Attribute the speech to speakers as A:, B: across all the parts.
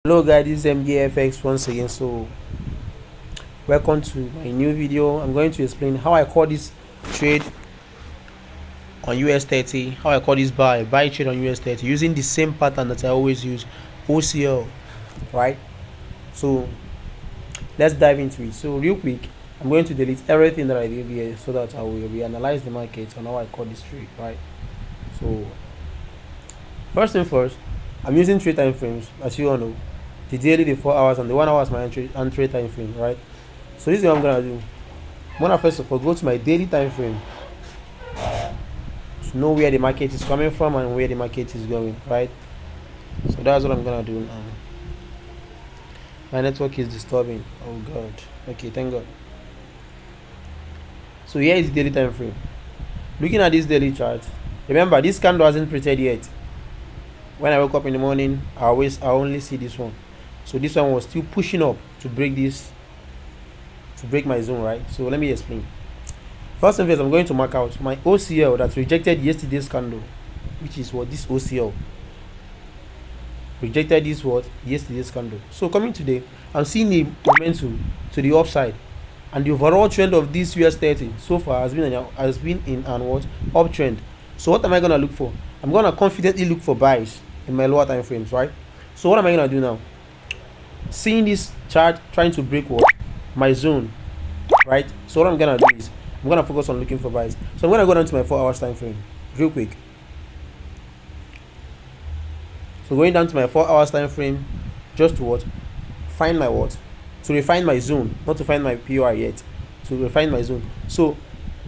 A: Hello guys, this is MDFX once again. So welcome to my new video. I'm going to explain how I call this trade on US30, how I call this buy trade on US30 using the same pattern that I always use, OCL, right? So let's dive into it. So real quick, I'm going to delete everything that I did here so that I will reanalyze the market on how I call this trade, right? So first thing first, I'm using 3 time frames, as you all know. The daily, the 4 hours, and the 1 hour is my entry time frame, right? So this is what I'm gonna do. I'm gonna first of all go to my daily time frame to know where the market is coming from and where the market is going, right? So that's what I'm gonna do now. My network is disturbing. Oh god. Okay, thank God. So here is the daily time frame. Looking at this daily chart, remember this candle hasn't printed yet. When I woke up in the morning, I only see this one. So this one was still pushing up to break my zone, right? So let me explain. First and first, I'm going to mark out my OCL that rejected yesterday's candle, which is what this OCL rejected this yesterday's candle. So coming today, I'm seeing a momentum to the upside, and the overall trend of this US30 so far has been in an uptrend. So what am I gonna look for? I'm gonna confidently look for buys in my lower time frames, right? So what am I gonna do now? Seeing this chart trying to break my zone, right? So what I'm gonna do is I'm gonna focus on looking for buys. So I'm gonna go down to my 4 hours time frame real quick. So going down to my 4 hours time frame, just to find my to refine my zone, not to find my POR yet, to refine my zone. So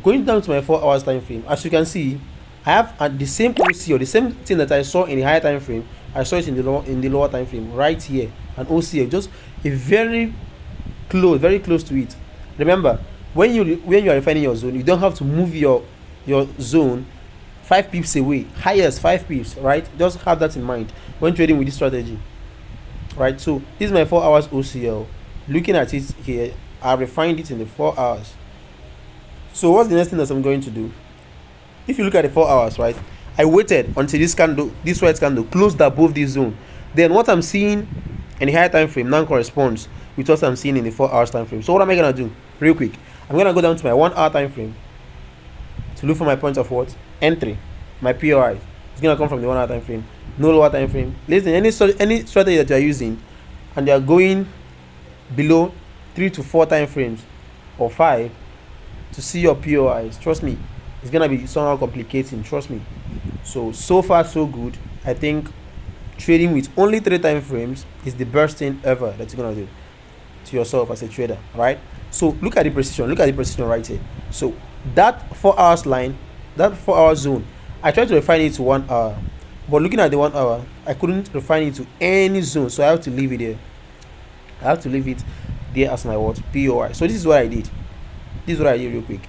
A: going down to my 4 hours time frame, as you can see, I have the same OCL, the same thing that I saw in the higher time frame. I saw it in the lower time frame right here, an OCL, just a very close to it. Remember, when you are refining your zone, you don't have to move your zone 5 pips away, highest 5 pips, right? Just have that in mind when trading with this strategy, right? So this is my 4 hours OCL. Looking at it here, I refined it in the 4 hours. So what's the next thing that I'm going to do? If you look at the 4 hours, right, I waited until this white candle closed above this zone. Then what I'm seeing in the higher time frame now corresponds with what I'm seeing in the 4 hours time frame. So what am I gonna do? Real quick, I'm gonna go down to my 1 hour time frame to look for my point of entry. My POI is gonna come from the 1 hour time frame, no lower time frame. Listen, any strategy that you are using and they are going below 3 to 4 time frames or 5 to see your POIs, trust me, it's gonna be somehow complicating, trust me. So far so good. I think trading with only 3 time frames is the best thing ever that you're gonna do to yourself as a trader, right? So look at the precision right here. So that 4 hours line, that 4 hour zone, I tried to refine it to 1 hour, but looking at the 1 hour, I couldn't refine it to any zone, so I have to leave it there. I have to leave it there as my POI. So this is what I did. Real quick.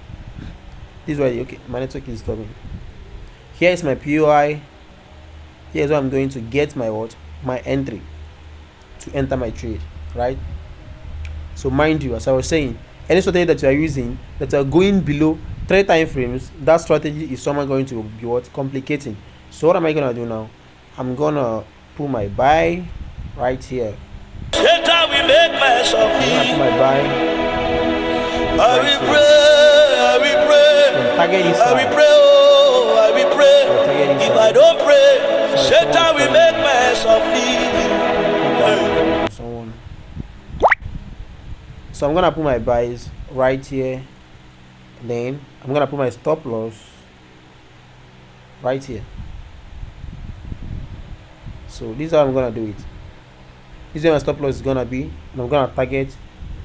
A: This is what I did. Okay, my network is stopping. Here is my POI. Here's where I'm going to get my entry to enter my trade, right? So mind you, as I was saying, any strategy that you are using that are going below 3 time frames, that strategy is somehow going to be complicating. So what am I gonna do now? I'm gonna put my buy right here. I'm gonna put my buy right here. Target is
B: if I don't pray, Satan will make mess of me.
A: So I'm gonna put my buys right here. Then I'm gonna put my stop loss right here. So this is how I'm gonna do it. This is where my stop loss is gonna be, and I'm gonna target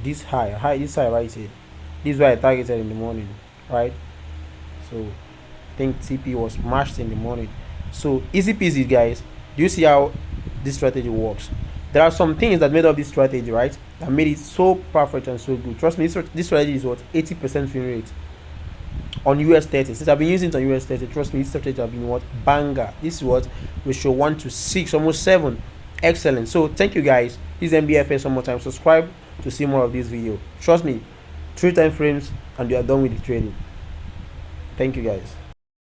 A: this high right here. This is where I targeted in the morning, right? So I think TP was smashed in the morning. So easy peasy, guys. Do you see how this strategy works? There are some things that made up this strategy, right, that made it so perfect and so good. Trust me, this strategy is 80% win rate on US30. Since I've been using it on US30, trust me, this strategy has been banger. This is ratio 1 to 6, almost 7. Excellent. So thank you, guys. This is MBFS one more time. Subscribe to see more of this video. Trust me, 3 time frames and you are done with the trading. Thank you, guys.